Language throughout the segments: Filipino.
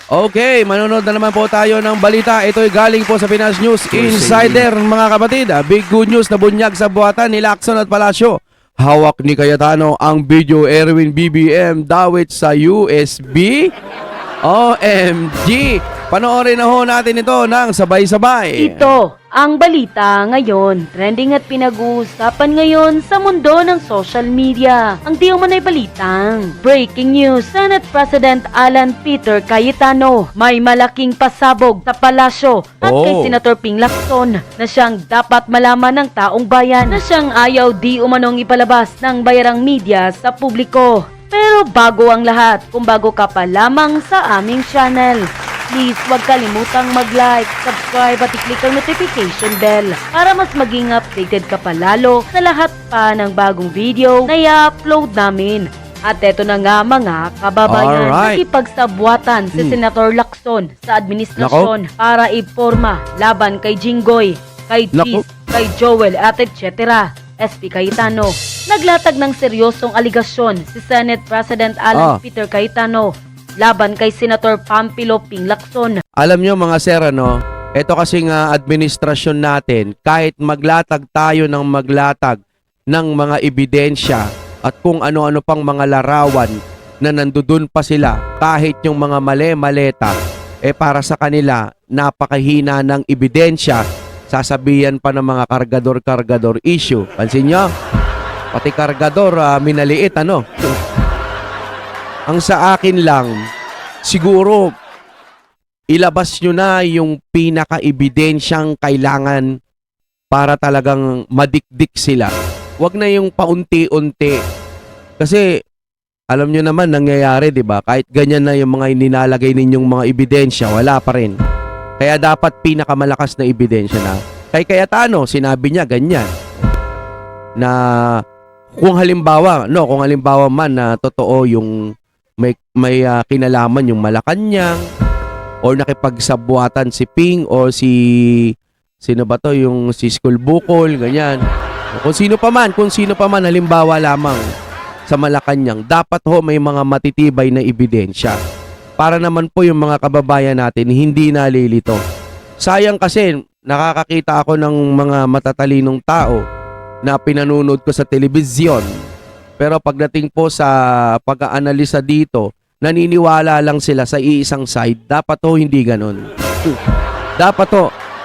Okay, manonood na naman po tayo ng balita. Ito'y galing po sa Pinas News Insider, mga kapatid. Big good news na bunyag sa buhatan ni Lacson at Palacio. Hawak ni Cayetano ang video Erwin BBM dawit sa USB. OMG! Panoorin na ho natin ito ng sabay-sabay. Ito ang balita ngayon. Trending at pinag-uusapan ngayon sa mundo ng social media. Ang di umano'y balitang breaking news. Senate President Alan Peter Cayetano may malaking pasabog sa palasyo at kay Senator Ping Lacson na siyang dapat malaman ng taong bayan na siyang ayaw di umanong ipalabas ng bayarang media sa publiko. Pero bago ang lahat, kung bago ka pa lamang sa aming channel, please huwag kalimutang mag-like, subscribe at i-click ang notification bell para mas maging updated ka pa lalo sa lahat pa ng bagong video na i-upload namin. At eto na nga mga kababayan, nakipagsabwatan si Senator Lacson sa administrasyon para iporma laban kay Jinggoy, kay Cheese, kay Joel at etc. SP Cayetano. Naglatag ng seryosong aligasyon si Senate President Alan Peter Cayetano laban kay Senator Pampilo Ping Lacson. Alam nyo mga sir, ito kasing administrasyon natin, kahit maglatag tayo ng maglatag ng mga ebidensya at kung ano-ano pang mga larawan na nandudun pa sila, kahit yung mga mali-maleta, para sa kanila, napakahina ng ebidensya, sasabihan pa ng mga kargador-kargador issue. Pansin nyo? Pati kargador, minaliit, Ang sa akin lang, siguro, ilabas nyo na yung pinaka-ebidensyang kailangan para talagang madikdik sila. Huwag na yung paunti-unti. Kasi, alam nyo naman, nangyayari, di ba? Kahit ganyan na yung mga ininalagay ninyong mga ebidensya, wala pa rin. Kaya dapat pinakamalakas na ebidensya na. Kay Cayetano, sinabi niya ganyan. Na kung halimbawa man na totoo yung may kinalaman yung Malacanang or nakipagsabwatan si Ping o sino ba to yung si School Bukol, ganyan. Kung sino pa man halimbawa lamang sa Malacanang, dapat may mga matitibay na ebidensya. Para naman po yung mga kababayan natin hindi nalilito. Sayang kasi nakakakita ako ng mga matatalinong tao na pinanunod ko sa telebisyon. Pero pagdating po sa pag-aanalisa dito, naniniwala lang sila sa iisang side. Dapat hindi ganun. Dapat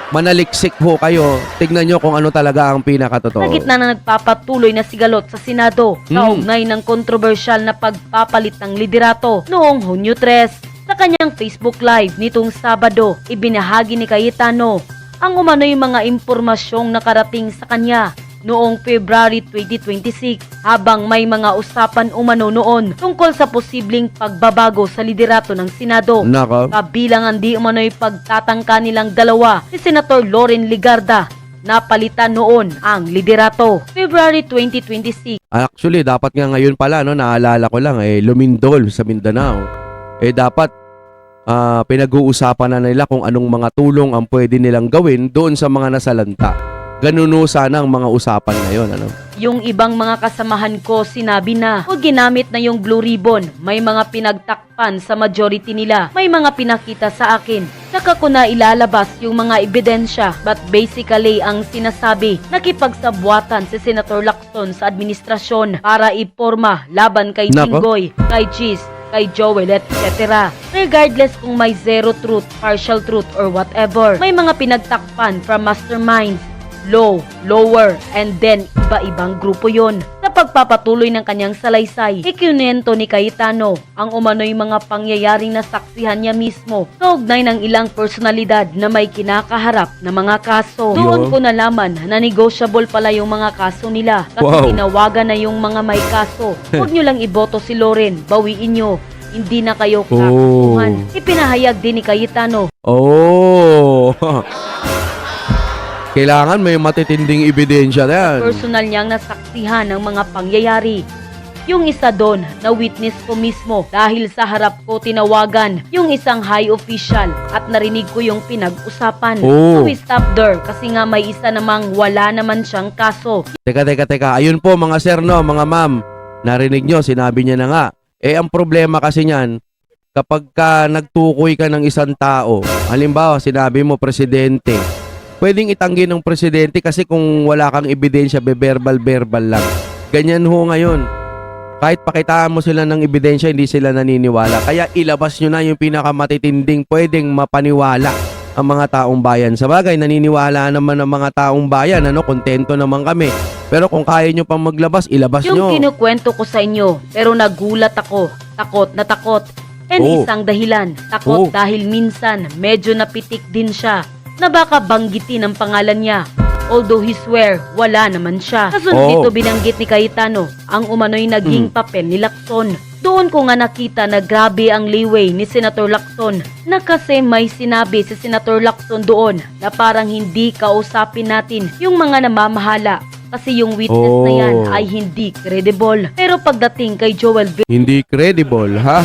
manaliksik kayo. Tignan nyo kung ano talaga ang pinakatotoo. Sa gitna na nagpapatuloy na sigalot sa Senado, kaugnay ng kontrobersyal na pagpapalit ng liderato noong Hunyo 3, sa kanyang Facebook Live nitong Sabado, ibinahagi ni Cayetano ang umano'y mga impormasyong nakarating sa kanya noong February 2026 habang may mga usapan umano noon tungkol sa posibleng pagbabago sa liderato ng Senado. Kabilang ang di umano'y pagtatangka nilang dalawa ni Senator Loren Legarda na palitan noon ang liderato. February 2026. Actually, dapat nga ngayon pala, naalala ko lang, Lumindol sa Mindanao. Dapat pinag-uusapan na nila kung anong mga tulong ang pwede nilang gawin doon sa mga nasalanta. Ganun sana ang mga usapan ngayon, Yung ibang mga kasamahan ko sinabi na o ginamit na yung blue ribbon. May mga pinagtakpan sa majority nila. May mga pinakita sa akin. Saka ko na ilalabas yung mga ebidensya. But basically, ang sinasabi, nakipagsabwatan si Senator Lacson sa administrasyon para iporma laban kay Jinggoy, kay Cheese, kay Joel, etc. Regardless kung may zero truth, partial truth, or whatever, may mga pinagtakpan from masterminds, low, lower, and then iba-ibang grupo yon. Sa pagpapatuloy ng kanyang salaysay, ikinento ni Cayetano ang umano'y mga pangyayaring nasaksihan niya mismo sa ugnay ng ilang personalidad na may kinakaharap na mga kaso. Doon ko nalaman na negotiable pala yung mga kaso nila kasi tinawagan na yung mga may kaso. Huwag nyo lang iboto si Loren, bawiin nyo. Hindi na kayo kakasuhan. Ipinahayag din ni Cayetano. Kailangan may matitinding ebidensya na yan. Personal niyang nasaksihan ng mga pangyayari. Yung isa doon na witness ko mismo dahil sa harap ko tinawagan yung isang high official at narinig ko yung pinag-usapan. So we stop there kasi nga may isa namang wala naman siyang kaso. Teka. Ayun po mga sir, mga ma'am. Narinig nyo, sinabi niya na nga. Ang problema kasi niyan, kapag ka nagtukoy ka ng isang tao, halimbawa sinabi mo presidente, pwedeng itanggi ng presidente kasi kung wala kang ebidensya, verbal lang. Ganyan ho ngayon. Kahit pakitaan mo sila ng ebidensya, hindi sila naniniwala. Kaya ilabas nyo na yung pinakamatitinding pwedeng mapaniwala ang mga taong bayan. Sa bagay, naniniwala naman ang mga taong bayan, kontento naman kami. Pero kung kaya nyo pang maglabas, ilabas Yung nyo. kinukwento ko sa inyo, pero nagulat ako. Takot na takot. And Oo. isang dahilan, takot Oo. dahil minsan medyo napitik din siya na baka banggitin ang pangalan niya. Although he swear, wala naman siya. Kasunod Oo. dito binanggit ni Cayetano ang umano'y naging papel ni Lacson. Doon ko nga nakita na grabe ang leeway ni Senator Lacson na kasi may sinabi si Senator Lacson doon na parang hindi kausapin natin yung mga namamahala kasi yung witness na yan Oh. ay hindi credible. Pero pagdating kay Joel Hindi credible, ha?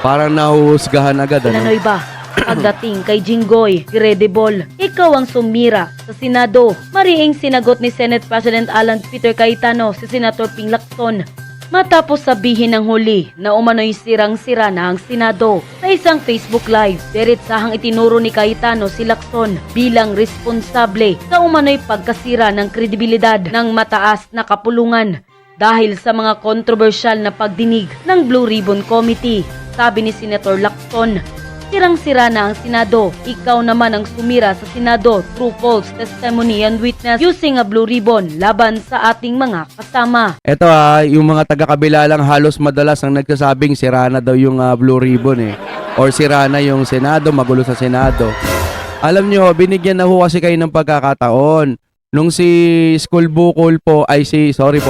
Parang nahuhusgahan agad, Vilanoy ba? Pagdating kay Jinggoy, credible. Ikaw ang sumira sa Senado. Mariing sinagot ni Senate President Alan Peter Cayetano si Senator Ping Lacson matapos sabihin ng huli na umano'y sirang-sira na ang Senado. Sa isang Facebook Live, diretsahang itinuro ni Cayetano si Lacson bilang responsable sa umano'y pagkasira ng kredibilidad ng mataas na kapulungan dahil sa mga kontrobersyal na pagdinig ng Blue Ribbon Committee. Sabi ni Senator Lacson, sirang-sira na ang Senado. Ikaw naman ang sumira sa Senado through false testimony and witness using a blue ribbon laban sa ating mga kasama. Ito yung mga taga-kabila lang halos madalas ang nagsasabing sira na daw yung Blue Ribbon or sira na yung Senado, magulo sa Senado. Alam nyo, binigyan na ho kasi kayo ng pagkakataon. Nung si School Bukol po, sorry.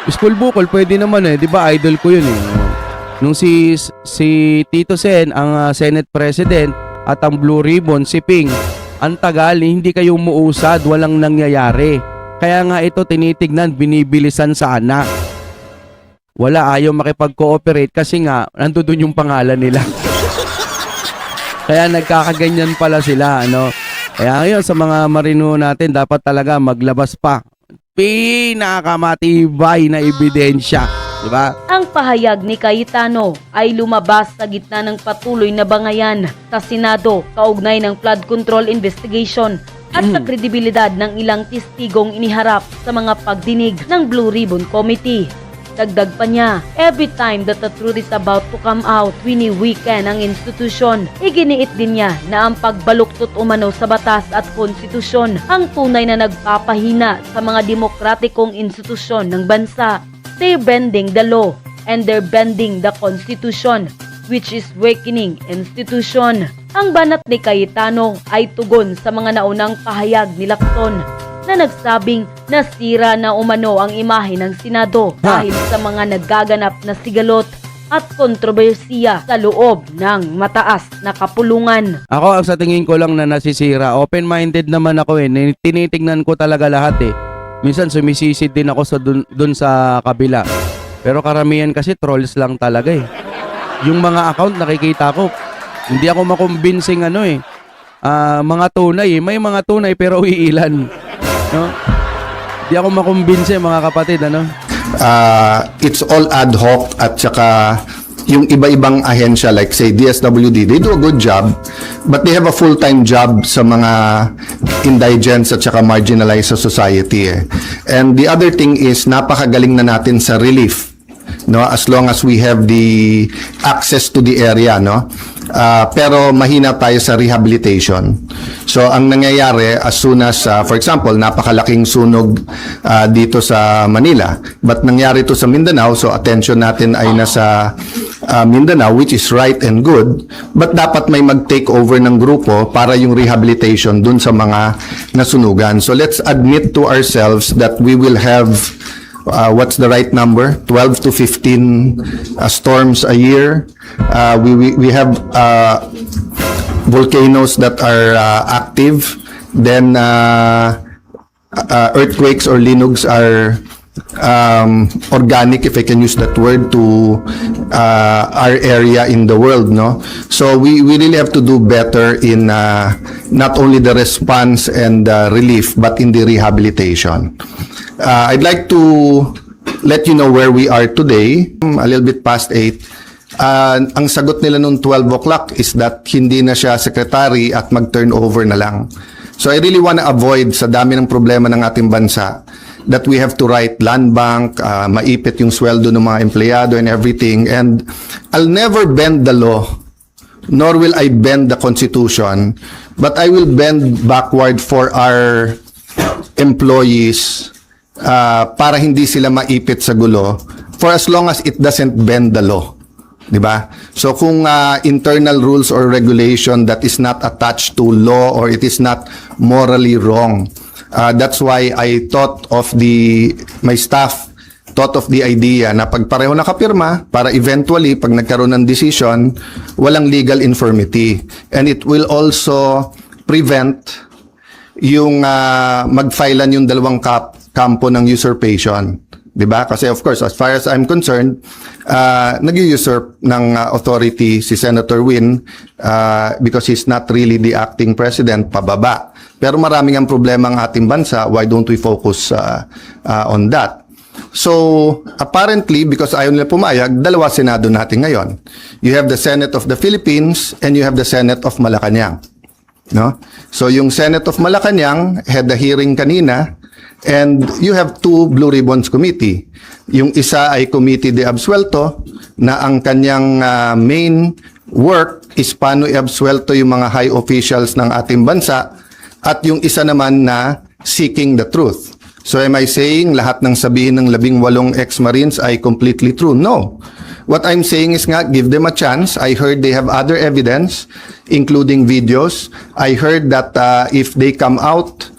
School Bukol, pwede naman di ba? Idol ko yun Nung si Tito Sen, ang Senate President, at ang Blue Ribbon, si Ping, ang tagal, hindi kayo umuusad, walang nangyayari. Kaya nga ito tinitignan, binibilisan sana. Wala, ayaw makipag-cooperate kasi nga, nandoon yung pangalan nila. Kaya nagkakaganyan pala sila, Kaya ngayon, sa mga marino natin, dapat talaga maglabas pa pinakamatibay na ebidensya. Diba? Ang pahayag ni Cayetano ay lumabas sa gitna ng patuloy na bangayan sa Senado kaugnay ng flood control investigation at sa kredibilidad ng ilang testigong iniharap sa mga pagdinig ng Blue Ribbon Committee. Dagdag pa niya, every time that the truth is about to come out, wini-weaken ang institusyon. Iginiit din niya na ang pagbaluktot umano sa batas at konstitusyon ang tunay na nagpapahina sa mga demokratikong institusyon ng bansa. They're bending the law and they're bending the Constitution, which is weakening institution. Ang banat ni Cayetano ay tugon sa mga naunang pahayag ni Lacson na nagsabing nasira na umano ang imahe ng Senado dahil sa mga nagaganap na sigalot at kontrobersiya sa loob ng mataas na kapulungan. Ako, ang sa tingin ko lang na nasisira, open-minded naman ako tinitignan ko talaga lahat Minsan sumisisid din ako sa dun sa kabila. Pero karamihan kasi trolls lang talaga Yung mga account nakikita ko, hindi ako makumbinsing mga tunay may mga tunay pero iilan. Hindi ako makumbinse mga kapatid It's all ad hoc at saka yung iba-ibang ahensya like say DSWD, they do a good job but they have a full-time job sa mga indigents at saka marginalized sa society And the other thing is napakagaling na natin sa relief as long as we have the access to the area pero mahina tayo sa rehabilitation. So ang nangyayari as soon as for example napakalaking sunog dito sa Manila but nangyari to sa Mindanao, so attention natin ay nasa Mindanao, which is right and good, but dapat may mag-take over ng grupo para yung rehabilitation dun sa mga nasunugan. So let's admit to ourselves that we will have what's the right number? 12 to 15 storms a year. We have volcanoes that are active. Then earthquakes or linugs are organic, if I can use that word, to our area in the world. So we really have to do better in not only the response and relief, but in the rehabilitation. I'd like to let you know where we are today. A little bit past 8. Ang sagot nila nung 12 o'clock is that hindi na siya secretary at mag-turnover na lang. So I really want to avoid sa dami ng problema ng ating bansa that we have to write land bank, maipit yung sweldo ng mga empleyado and everything. And I'll never bend the law, nor will I bend the Constitution, but I will bend backward for our employees para hindi sila maipit sa gulo for as long as it doesn't bend the law. Diba? So kung internal rules or regulation that is not attached to law or it is not morally wrong, that's why I thought of my staff thought of the idea na pag pareho nakapirma para eventually pag nagkaroon ng decision, walang legal infirmity. And it will also prevent yung magfilean yung dalawang kampo ng usurpation. Diba? Kasi of course, as far as I'm concerned, nag-usurp ng authority si Senator Win because he's not really the acting president, pababa. Pero maraming ang problema ang ating bansa, why don't we focus on that? So, apparently, because ayaw nila pumayag, dalawa Senado natin ngayon. You have the Senate of the Philippines and you have the Senate of Malacanang. No? So, yung Senate of Malacanang had the hearing kanina. And you have two Blue Ribbons Committee. Yung isa ay Committee de Absuelto na ang kanyang main work is paano i-absuelto yung mga high officials ng ating bansa at yung isa naman na seeking the truth. So am I saying lahat ng sabihin ng 18 ex-Marines ay completely true? No. What I'm saying is nga, give them a chance. I heard they have other evidence, including videos. I heard that if they come out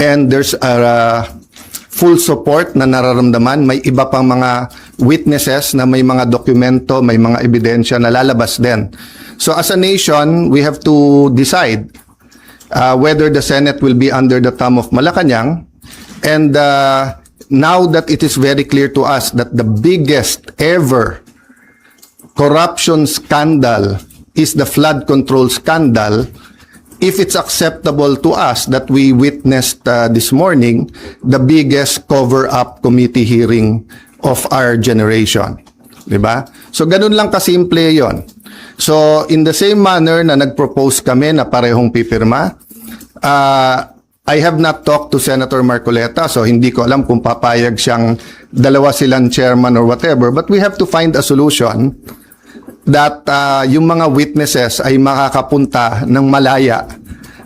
and there's a full support na nararamdaman, may iba pang mga witnesses na may mga dokumento, may mga ebidensya na lalabas din. So as a nation, we have to decide whether the Senate will be under the thumb of Malacanang. And now that it is very clear to us that the biggest ever corruption scandal is the flood control scandal, if it's acceptable to us that we witnessed this morning the biggest cover-up committee hearing of our generation. Diba? So, ganun lang kasimple yon. So, in the same manner na nag-propose kami na parehong pipirma, I have not talked to Senator Marcoleta, so hindi ko alam kung papayag siyang dalawa silang chairman or whatever, but we have to find a solution that yung mga witnesses ay makakapunta ng malaya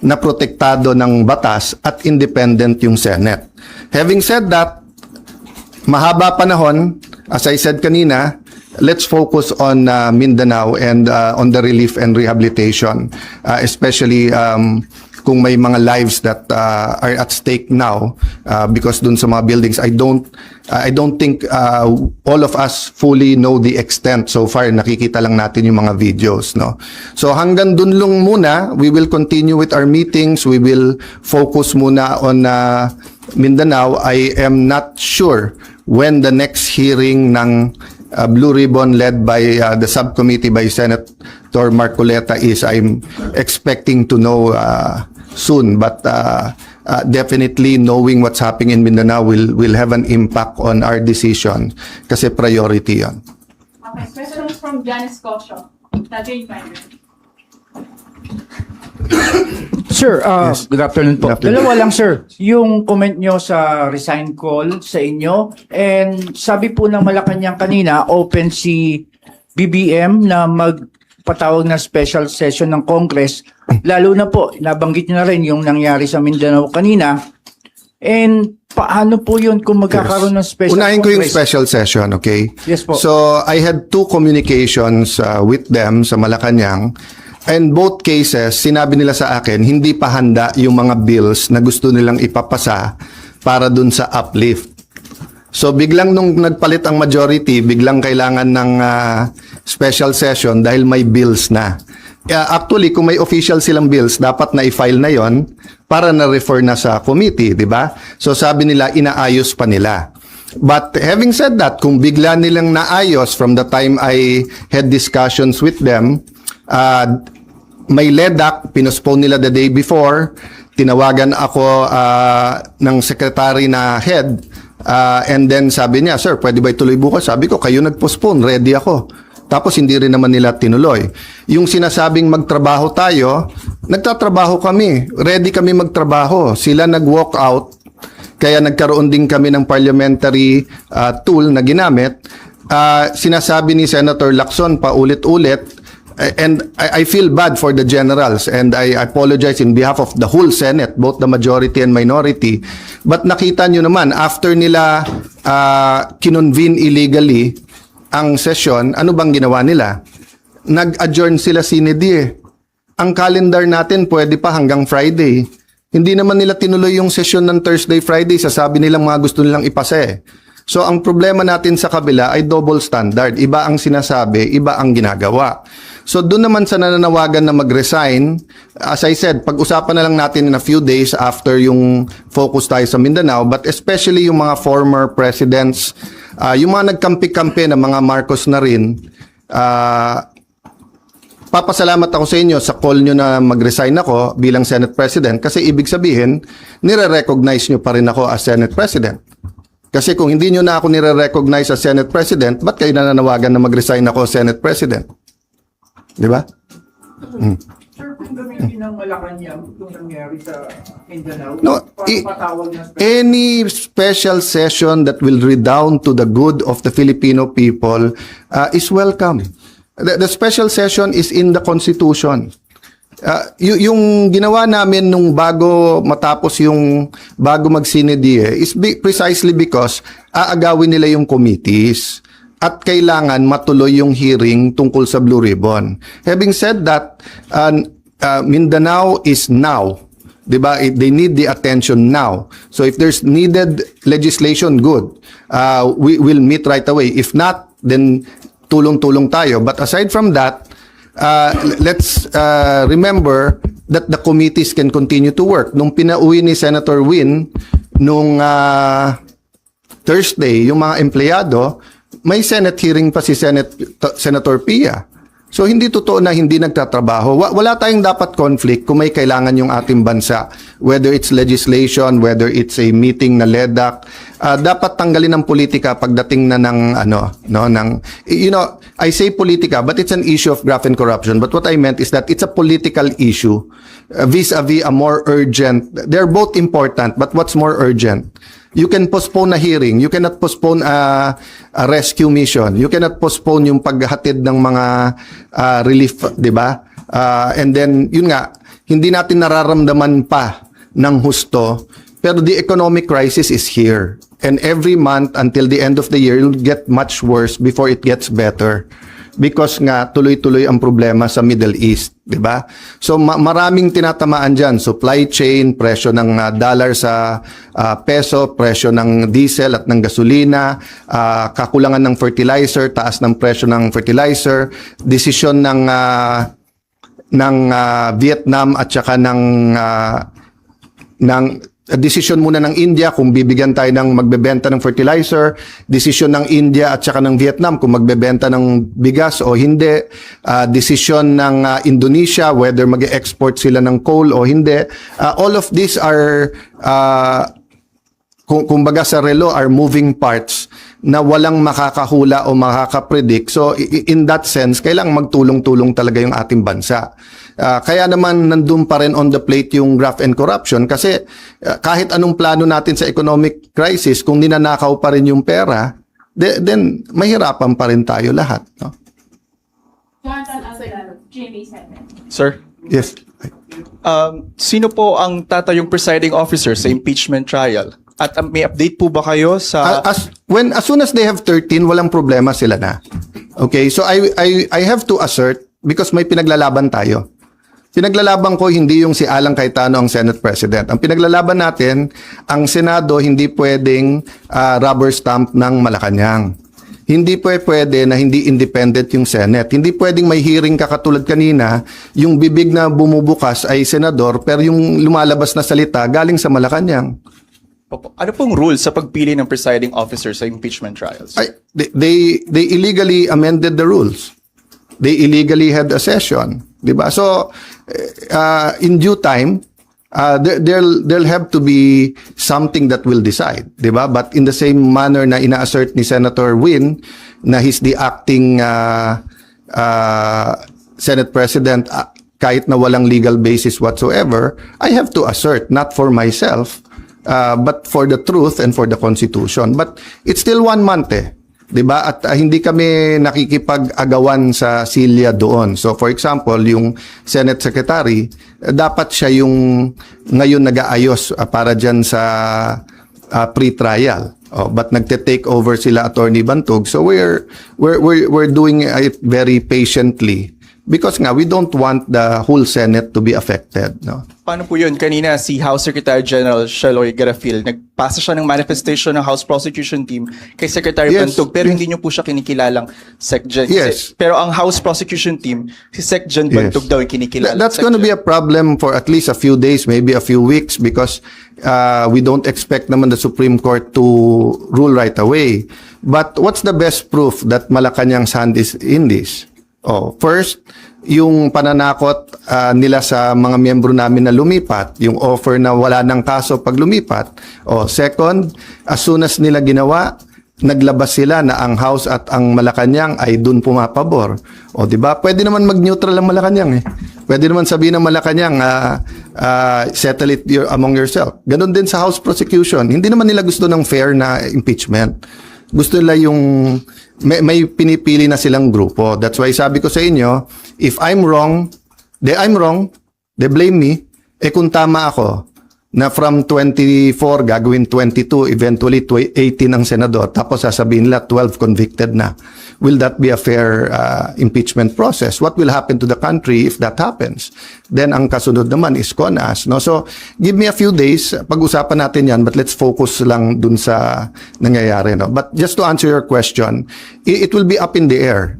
na protektado ng batas at independent yung Senate. Having said that, mahaba panahon, as I said kanina, let's focus on Mindanao and on the relief and rehabilitation, especially kung may mga lives that are at stake now because dun sa mga buildings, I don't think all of us fully know the extent. So far nakikita lang natin yung mga videos, no. So hanggang dun lang muna, we will continue with our meetings. We will focus muna on Mindanao. I am not sure when the next hearing ng Blue Ribbon led by the subcommittee by Senator Marcoleta is. I'm expecting to know soon, but definitely knowing what's happening in Mindanao will have an impact on our decision kasi priority yon. Okay, questions from Janice Cosio. Tajay Finder. Sir, good afternoon po. Good afternoon. Dalawa lang, sir. Yung comment nyo sa resign call sa inyo, and sabi po ng Malacanang kanina, open si BBM na magpatawag na special session ng Congress. Lalo na po, nabanggit nyo na rin yung nangyari sa Mindanao kanina. And paano po yun kung magkakaroon ng special Unahin ko yung Congress? special session, okay? Yes po. So, I had two communications with them sa Malacanang. And both cases, sinabi nila sa akin, hindi pa handa yung mga bills na gusto nilang ipapasa para dun sa uplift. So, biglang nung nagpalit ang majority, biglang kailangan ng special session dahil may bills na. Actually, kung may official silang bills, dapat na i-file na yon para na-refer na sa committee, di ba? So, sabi nila, inaayos pa nila. But having said that, kung bigla nilang naayos from the time I had discussions with them, may LEDAC, pinospone nila the day before, tinawagan ako ng secretary na head, and then sabi niya, sir, pwede ba ituloy bukas? Sabi ko, kayo nag-postpone, ready ako. Tapos hindi rin naman nila tinuloy. Yung sinasabing magtrabaho tayo, nagtatrabaho kami. Ready kami magtrabaho. Sila nag-walk out, kaya nagkaroon din kami ng parliamentary tool na ginamit. Sinasabi ni Senator Lacson paulit-ulit, and I feel bad for the generals, and I apologize in behalf of the whole Senate, both the majority and minority. But nakita nyo naman, after nila kinonvene illegally ang session, ano bang ginawa nila? Nag-adjourn sila sine die. Ang calendar natin pwede pa hanggang Friday. Hindi naman nila tinuloy yung session ng Thursday, Friday. Sasabi nilang mga gusto nilang ipasa eh. So ang problema natin sa kabila ay double standard. Iba ang sinasabi, iba ang ginagawa. So doon naman sa nananawagan na mag-resign, as I said, pag-usapan na lang natin in a few days after yung focus tayo sa Mindanao, but especially yung mga former presidents, yung mga nagkampi-kampi na mga Marcos na rin, papasalamat ako sa inyo sa call nyo na mag-resign ako bilang Senate President kasi ibig sabihin, nire-recognize nyo pa rin ako as Senate President. Kasi kung hindi nyo na ako nire-recognize as Senate President, ba't kayo nananawagan na mag-resign ako as Senate President? Di ba? Sir, kung gamitin ng Malacanang itong nangyari sa Mindanao, No, patawag na any special session that will redound to the good of the Filipino people is welcome. The special session is in the Constitution. Yung ginawa namin nung bago matapos yung bago mag-sinedie is precisely because aagawin nila yung committees at kailangan matuloy yung hearing tungkol sa Blue Ribbon. Having said that, Mindanao is now. Diba? They need the attention now. So if there's needed legislation, good. We will meet right away. If not, then tulong-tulong tayo. But aside from that, let's remember that the committees can continue to work. Nung pinauwi ni Senator Win, nung Thursday, yung mga empleyado, may Senate hearing pa si Senator Pia. So hindi totoo na hindi nagtatrabaho. Wala tayong dapat conflict kung may kailangan yung ating bansa. Whether it's legislation, whether it's a meeting na LEDAC, dapat tanggalin ng politika pagdating na ng I say politika, but it's an issue of graft and corruption. But what I meant is that it's a political issue vis-a-vis a more urgent. They're both important, but what's more urgent? You can postpone a hearing. You cannot postpone a rescue mission. You cannot postpone yung paghatid ng mga relief, di ba? And then, yun nga, hindi natin nararamdaman pa ng husto, pero the economic crisis is here. And every month until the end of the year, it'll get much worse before it gets better. Because nga, tuloy-tuloy ang problema sa Middle East, di ba? So, maraming tinatamaan dyan. Supply chain, presyo ng dollar sa peso, presyo ng diesel at ng gasolina, kakulangan ng fertilizer, taas ng presyo ng fertilizer, desisyon ng Vietnam at saka ng desisyon muna ng India kung bibigyan tayo ng magbebenta ng fertilizer, desisyon ng India at saka ng Vietnam kung magbebenta ng bigas o hindi, desisyon ng Indonesia whether mag-export sila ng coal o hindi. All of these are kumbaga sa relo are moving parts na walang makakahula o makakapredict. So in that sense, kailangang magtulong-tulong talaga yung ating bansa. Kaya naman nandun pa rin on the plate yung graft and corruption kasi kahit anong plano natin sa economic crisis, kung ninanakaw pa rin yung pera, then mahirapan pa rin tayo lahat. No? Jonathan Aguilar, GMA Senate. Sir, Yes. sino po ang tatayong presiding officer sa impeachment trial? At may update po ba kayo sa... As soon as they have 13, walang problema sila na. Okay, so I have to assert because may pinaglalaban tayo. Pinaglalaban ko hindi yung si Alan Cayetano ang Senate President. Ang pinaglalaban natin, ang Senado hindi pwedeng rubber stamp ng Malacanang. Hindi pwede na hindi independent yung Senate. Hindi pwedeng may hearing ka katulad kanina, yung bibig na bumubukas ay senador pero yung lumalabas na salita galing sa Malacanang. Opo. Ano pong rules sa pagpili ng presiding officer sa impeachment trials? They illegally amended the rules. They illegally had a session, di ba? So in due time, there'll have to be something that will decide, di ba? But in the same manner na ina-assert ni Senator Win na he's the acting Senate President, kahit na walang legal basis whatsoever, I have to assert, not for myself, but for the truth and for the Constitution. But it's still 1 month eh. 'Di ba? At hindi kami nakikipag-agawan sa silya doon. So for example, yung Senate Secretary, dapat siya yung ngayon nag-aayos para diyan sa pre-trial. But nagte-take over sila Attorney Bantog. So we're doing it very patiently because nga we don't want the whole Senate to be affected, no. Paano po yun? Kanina si House Secretary General Sheloy Garafil, nagpasa siya ng manifestation ng House Prosecution Team kay Secretary Yes. Bantog, pero hindi niyo po siya kinikilalang SecGen. Yes. Pero ang House Prosecution Team, si SecGen Bantog daw yung kinikilala. That's going to be a problem for at least a few days, maybe a few weeks, because we don't expect naman the Supreme Court to rule right away. But what's the best proof that Malacanang's hand is in this? First, yung pananakot nila sa mga miyembro namin na lumipat, yung offer na wala ng kaso pag lumipat. Second, as soon as nila ginawa, naglabas sila na ang House at ang Malacanang ay dun pumapabor. Di ba? Pwede naman mag-neutral ang Malacanang eh. Pwede naman sabihin ng Malacanang, settle it among yourself. Ganon din sa House prosecution. Hindi naman nila gusto ng fair na impeachment. Gusto nila yung may pinipili na silang grupo. That's why sabi ko sa inyo, if I'm wrong, they blame me. Kung tama ako, na from 24 gagawin 22, eventually 18 ang senador, tapos sasabihin nila 12 convicted na. Will that be a fair impeachment process? What will happen to the country if that happens? Then ang kasunod naman is CONAS, no? So give me a few days, pag-usapan natin yan, but let's focus lang dun sa nangyayari, no? But just to answer your question, it will be up in the air.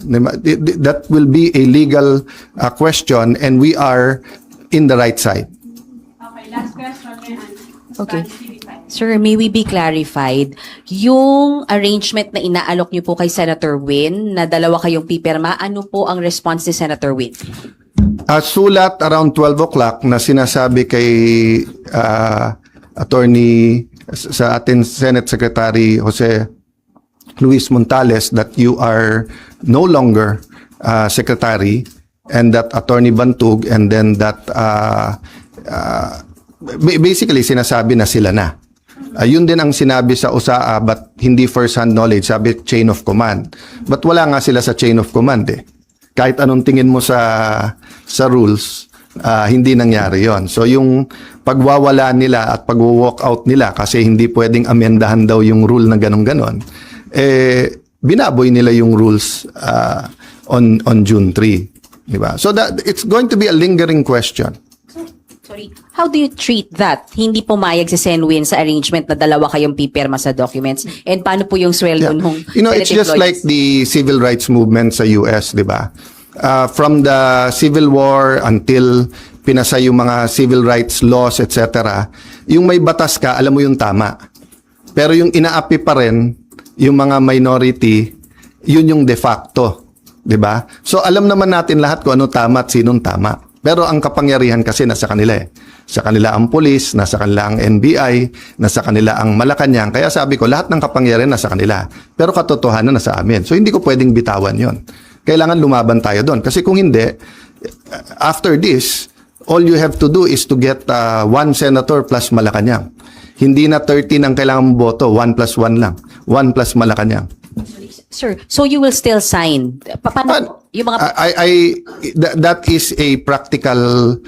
That will be a legal question, and we are in the right side. Okay, last question, Ryan. Okay. Sir, may we be clarified, yung arrangement na inaalok niyo po kay Senator Win, na dalawa kayong pipirma, ano po ang response ni Senator Win? Sulat around 12 o'clock na sinasabi kay attorney sa atin Senate Secretary Jose Luis Montales that you are no longer secretary, and that Attorney Bantog, and then that basically sinasabi na sila na. Yun din ang sinabi sa USAA, but hindi first-hand knowledge, sabi chain of command. But wala nga sila sa chain of command eh. Kahit anong tingin mo sa rules, hindi nangyari yon. So yung pagwawala nila at pag-walk out nila kasi hindi pwedeng amendahan daw yung rule na ganon-ganon, binaboy nila yung rules on June 3. Diba? So that it's going to be a lingering question. Sorry, how do you treat that? Hindi pumayag si Sen Win sa arrangement na dalawa kayong pipirma sa documents? And paano po yung sweldo nung It's just like the civil rights movement sa US, di ba? From the Civil War until pinasa yung mga civil rights laws, etc., yung may batas ka, alam mo yung tama. Pero yung inaapi pa rin, yung mga minority, yun yung de facto. Di ba? So alam naman natin lahat kung ano tama at sinong tama. Pero ang kapangyarihan kasi nasa kanila eh. Sa kanila ang pulis, nasa kanila ang NBI, nasa kanila ang Malacanang. Kaya sabi ko, lahat ng kapangyarihan nasa kanila. Pero katotohanan nasa amin. So hindi ko pwedeng bitawan yon. Kailangan lumaban tayo doon. Kasi kung hindi, after this, all you have to do is to get 1 senator plus Malacanang. Hindi na 13 ang kailangan mong boto, 1 plus 1 lang. 1 plus Malacanang. Sir, so you will still sign? Paano yung mga... That is a practical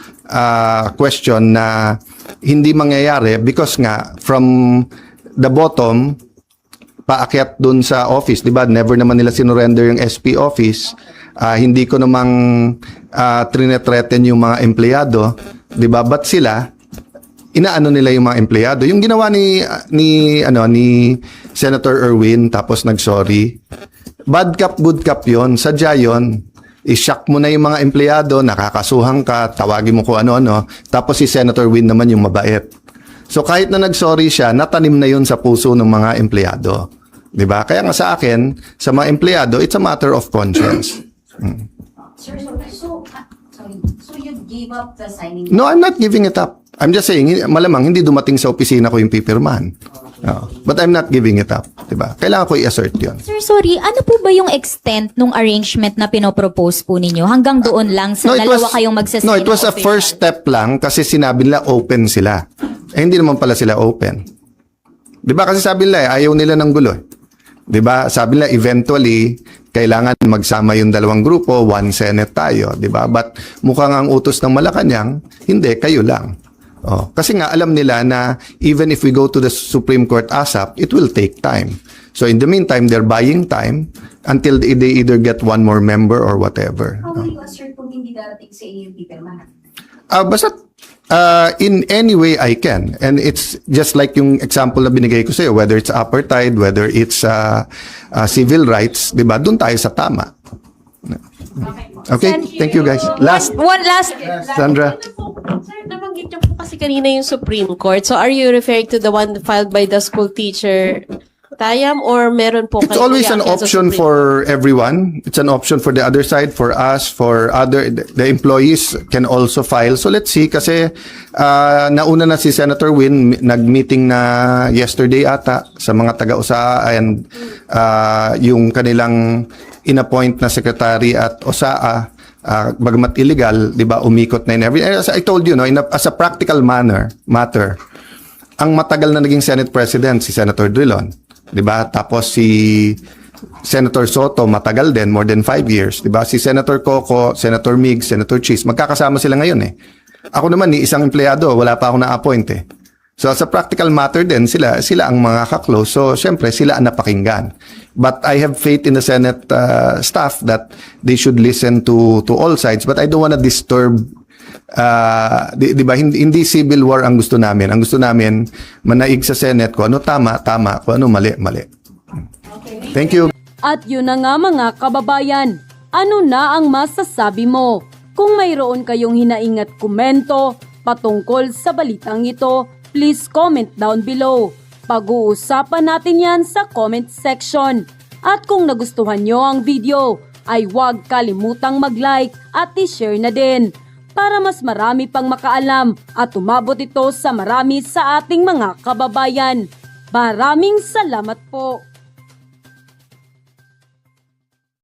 question na hindi mangyayari because nga from the bottom paakyat dun sa office, di ba? Never naman nila sinurrender yung SP office. Hindi ko namang trinethreaten yung mga empleyado, di ba? But sila, inaano nila yung mga empleyado. Yung ginawa ni Senator Erwin tapos nag-sorry. Bad cop, good cop yon. Sadya yon. I-shock mo na yung mga empleyado, nakakasuhan ka, tawagin mo kung ano-ano. Tapos si Senator Win naman yung mabait. So kahit na nag-sorry siya, natanim na yun sa puso ng mga empleyado. Diba? Kaya nga sa akin, sa mga empleyado, it's a matter of conscience. Sir, so you gave up the signing? No, I'm not giving it up. I'm just saying, malamang hindi dumating sa opisina ko yung pipirmahan. But I'm not giving it up. Diba? Kailangan ko i-assert yun. Sir, sorry, ano po ba yung extent nung arrangement na pinopropose po ninyo? Hanggang doon lang sa dalawa kayong magsasign? No, it was a official? first step lang kasi sinabi nila open sila. Hindi naman pala sila open. Diba? Kasi sabi nila, ayaw nila ng gulo. Diba? Sabi nila, eventually, kailangan magsama yung dalawang grupo, one Senate tayo. Diba? But mukhang ang utos ng Malacanang, hindi, kayo lang. Kasi nga alam nila na even if we go to the Supreme Court ASAP, it will take time. So in the meantime, they're buying time until they either get one more member or whatever. How will you assert kung hindi darating sa inyo yung pipirmahan? Basta in any way I can. And it's just like yung example na binigay ko sa'yo, whether it's apartheid, whether it's civil rights, di ba? Doon tayo sa tama. Okay, thank you guys. Last, One last. Sandra. Sir, nabanggit niyo po kasi kanina yung Supreme Court. So are you referring to the one filed by the school teacher, Tayam, or meron po It's kayong always an reaction sa option Supreme for everyone. It's an option for the other side, for us, for the employees can also file. So let's see kasi nauna na si Senator Win, nag-meeting na yesterday ata sa mga taga-USAA and yung kanilang inappoint na secretary at OSAA, bagamat illegal, di ba, umikot na in every. As I told you, no, as a practical matter, ang matagal na naging Senate President si Senator Drilon, di ba? Tapos si Senator Soto, matagal din, more than 5 years, di ba? Si Senator Coco, Senator Mig, Senator Cheese, magkakasama sila ngayon eh. Ako naman, ni isang empleyado, wala pa ako na-appoint eh. So as a practical matter din, sila ang mga kaklose. So syempre, sila ang napakinggan. But I have faith in the Senate staff that they should listen to all sides. But I don't want to disturb, di ba, hindi civil war ang gusto namin. Ang gusto namin, manaig sa Senate ko, ano tama, kung ano mali. Thank you. At yun na nga mga kababayan, ano na ang masasabi mo? Kung mayroon kayong hinaingat komento patungkol sa balitang ito, please comment down below. Pag-uusapan natin yan sa comment section. At kung nagustuhan nyo ang video, ay huwag kalimutang mag-like at i-share na din para mas marami pang makaalam at umabot ito sa marami sa ating mga kababayan. Maraming salamat po!